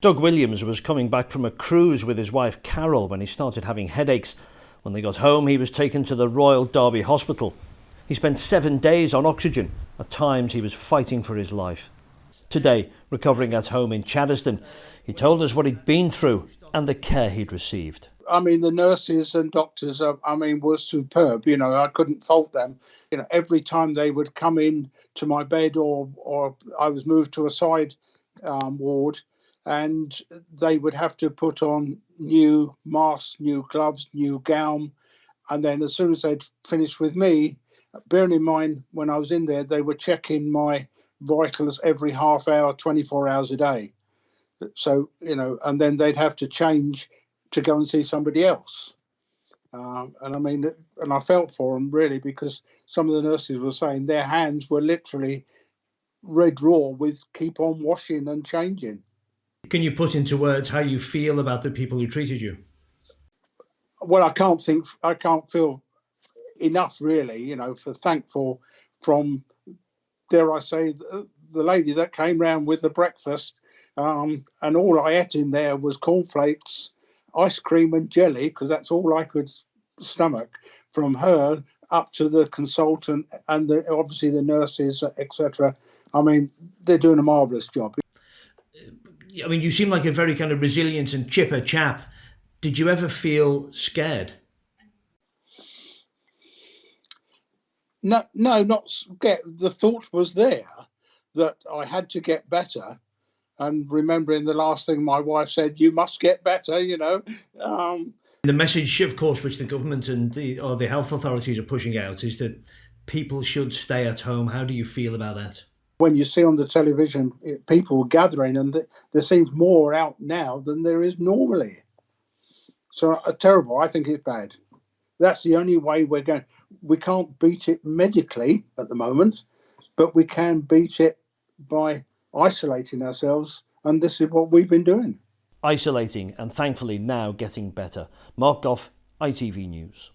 Doug Williams was coming back from a cruise with his wife Carol when he started having headaches. When they got home, he was taken to the Royal Derby Hospital. He spent 7 days on oxygen. At times, he was fighting for his life. Today, recovering at home in Chaddesden, he told us what he'd been through and the care he'd received. I mean, the nurses and doctors, were superb. I couldn't fault them. Every time they would come in to my bed or I was moved to a side ward, and they would have to put on new masks, new gloves, new gown. And then as soon as they'd finished with me, bearing in mind when I was in there, they were checking my vitals every half hour, 24 hours a day. So, and then they'd have to change to go and see somebody else. And I felt for them really, because some of the nurses were saying their hands were literally red raw with keep on washing and changing. Can you put into words how you feel about the people who treated you? Well, I can't feel enough really, for thankful from, dare I say, the lady that came round with the breakfast, and all I ate in there was cornflakes, ice cream and jelly, because that's all I could stomach, from her up to the consultant and obviously the nurses, etc. They're doing a marvellous job. You seem like a very kind of resilient and chipper chap. Did you ever feel scared? No, not scared. The thought was there that I had to get better. And remembering the last thing my wife said, you must get better, The message, of course, which the government and the health authorities are pushing out is that people should stay at home. How do you feel about that? When you see on the television people gathering, and there seems more out now than there is normally. So terrible. I think it's bad. That's the only way we're going. We can't beat it medically at the moment, but we can beat it by isolating ourselves, and this is what we've been doing. Isolating and thankfully now getting better. Mark Gough, ITV News.